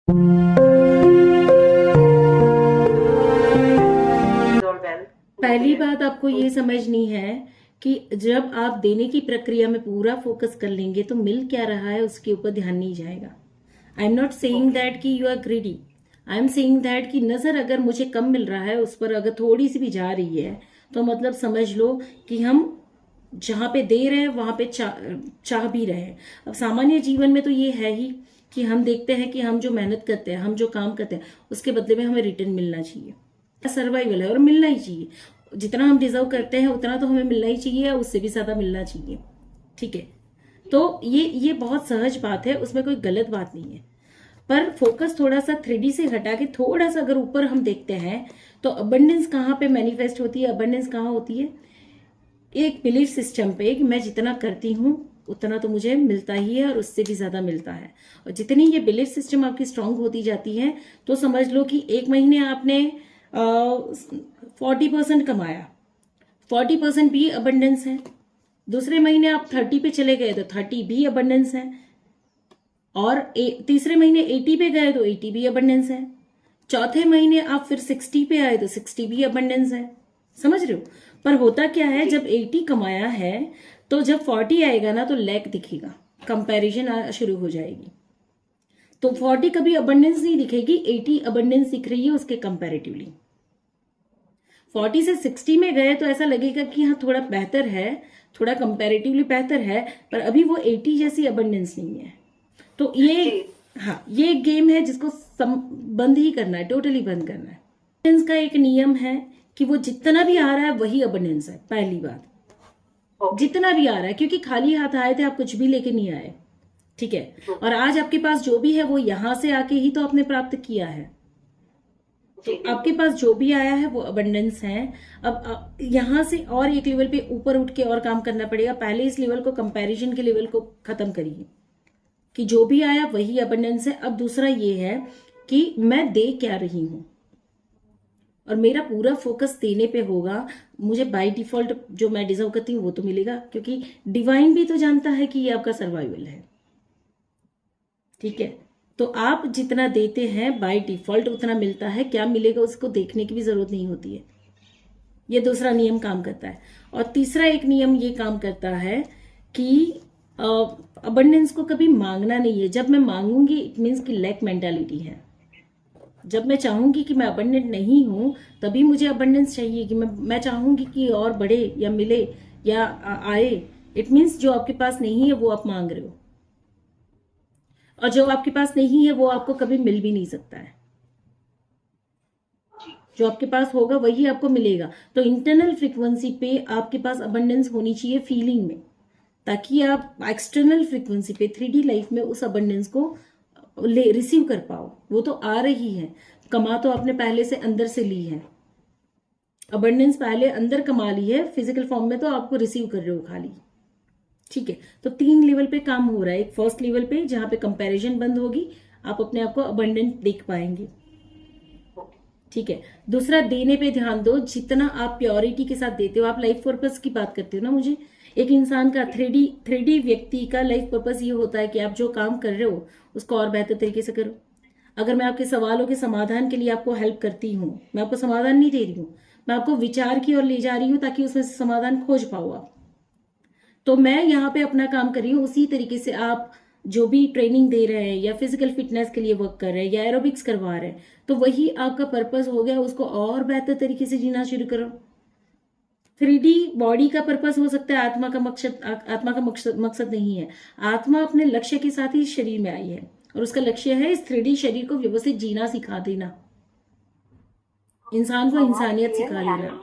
पहली बात आपको ये समझनी है कि जब आप देने की प्रक्रिया में पूरा फोकस कर लेंगे तो मिल क्या रहा है उसके ऊपर ध्यान नहीं जाएगा। I am not saying that कि you are greedy, I am saying that कि नजर अगर मुझे कम मिल रहा है उस पर अगर थोड़ी सी भी जा रही है तो मतलब समझ लो कि हम जहां पे दे रहे हैं वहां पे चाह भी रहे हैं। अब सामान्य जीवन में तो ये है ही कि हम देखते हैं कि हम जो मेहनत करते हैं, हम जो काम करते हैं, उसके बदले में हमें रिटर्न मिलना चाहिए। सर्वाइवल है और मिलना ही चाहिए। जितना हम डिजर्व करते हैं उतना तो हमें मिलना ही चाहिए, उससे भी ज्यादा मिलना चाहिए। ठीक है, तो ये बहुत सहज बात है, उसमें कोई गलत बात नहीं है। पर फोकस थोड़ा सा 3D से हटा के थोड़ा सा अगर ऊपर हम देखते हैं तो अबंडेंस कहाँ पे मैनिफेस्ट होती है, अबंडेंस कहाँ होती है? एक बिलीफ सिस्टम पे कि मैं जितना करती हूँ उतना तो मुझे मिलता ही है और उससे भी ज्यादा मिलता है। और जितनी ये बिलीफ सिस्टम आपकी स्ट्रांग होती जाती है तो समझ लो कि एक महीने आपने 40% कमाया, 40% भी अबंडेंस है। दूसरे महीने आप 30 पे चले गए तो 30 भी अबंडेंस है। और तीसरे महीने 80 पे गए तो 80 भी अबंडेंस है। चौथे महीने आप फिर 60 पे आए तो 60 भी अबंडेंस है। समझ रहे हो? पर होता क्या है, जब 80 कमाया है तो जब 40 आएगा ना तो लैक दिखेगा, कंपैरिजन शुरू हो जाएगी। तो 40 कभी अबंडेंस नहीं दिखेगी, 80 अबंडेंस दिख रही है उसके कंपैरेटिवली। 40 से 60 में गए तो ऐसा लगेगा कि हाँ थोड़ा बेहतर है, थोड़ा कंपैरेटिवली बेहतर है, पर अभी वो 80 जैसी अबंडेंस नहीं है। तो ये एक गेम है जिसको बंद ही करना है, टोटली बंद करना है। अबंडेंस का एक नियम है कि वो जितना भी आ रहा है वही अबंडेंस है। पहली बात, जितना भी आ रहा है, क्योंकि खाली हाथ आए थे आप, कुछ भी लेके नहीं आए। ठीक है, और आज आपके पास जो भी है वो यहां से आके ही तो आपने प्राप्त किया है। तो आपके पास जो भी आया है वो अबंडेंस है। अब यहां से और एक लेवल पे ऊपर उठ के और काम करना पड़ेगा। पहले इस लेवल को, कंपैरिजन के लेवल को खत्म करिए कि जो भी आया वही अबंडेंस है। अब दूसरा ये है कि मैं दे क्या रही हूं और मेरा पूरा फोकस देने पे होगा। मुझे बाय डिफॉल्ट जो मैं डिजर्व करती हूँ वो तो मिलेगा, क्योंकि डिवाइन भी तो जानता है कि ये आपका सर्वाइवल है। ठीक है, तो आप जितना देते हैं बाय डिफॉल्ट उतना मिलता है। क्या मिलेगा उसको देखने की भी जरूरत नहीं होती है। ये दूसरा नियम काम करता है। और तीसरा एक नियम ये काम करता है कि अबंडेंस को कभी मांगना नहीं है। जब मैं मांगूंगी इट मीन्स कि लैक मेंटालिटी है। जब मैं चाहूंगी कि मैं अबंडेंट नहीं हूं तभी मुझे अबंडेंस चाहिए, कि मैं चाहूंगी कि और बढ़े या मिले या आए। इट मीन्स जो आपके पास नहीं है वो आप मांग रहे हो, और जो आपके पास नहीं है वो आपको कभी मिल भी नहीं सकता है। जो आपके पास होगा वही आपको मिलेगा। तो इंटरनल फ्रीक्वेंसी पे आपके पास अबंडेंस होनी चाहिए फीलिंग में, ताकि आप एक्सटर्नल फ्रीक्वेंसी पे 3D लाइफ में उस अबंडेंस को ले रिसीव कर पाओ। वो तो आ रही है, कमा तो आपने पहले से अंदर से ली है। अबंडेंस पहले अंदर कमा ली है, फिजिकल फॉर्म में तो आपको रिसीव कर रहे हो खाली। ठीक है, तो 3 लेवल पे काम हो रहा है। एक फर्स्ट लेवल पे जहां पे कंपैरिजन बंद होगी, आप अपने आप को अबंडेंट देख पाएंगे। ठीक है, दूसरा देने पे ध्यान दो। जितना आप प्योरिटी के साथ देते हो, आप लाइफ पर्पस की बात करते हो ना मुझे, एक इंसान का 3D व्यक्ति का लाइफ पर्पस ये होता है कि आप जो काम कर रहे हो उसको और बेहतर तरीके से करो। अगर मैं आपके सवालों के समाधान के लिए आपको हेल्प करती हूँ, मैं आपको समाधान नहीं दे रही हूँ, मैं आपको विचार की ओर ले जा रही हूँ ताकि उसमें से समाधान खोज पाओ आप। तो मैं यहाँ पे अपना काम कर रही हूँ। उसी तरीके से आप जो भी ट्रेनिंग दे रहे हैं या फिजिकल फिटनेस के लिए वर्क कर रहे हैं या एरोबिक्स करवा रहे हैं, तो वही आपका पर्पस हो गया। उसको और बेहतर तरीके से जीना शुरू करो। 3D बॉडी का पर्पस हो सकता है, आत्मा का मकसद नहीं है। आत्मा अपने लक्ष्य के साथ ही इस शरीर में आई है और उसका लक्ष्य है इस 3D शरीर को व्यवस्थित जीना सिखा देना, इंसान को इंसानियत सिखा देना।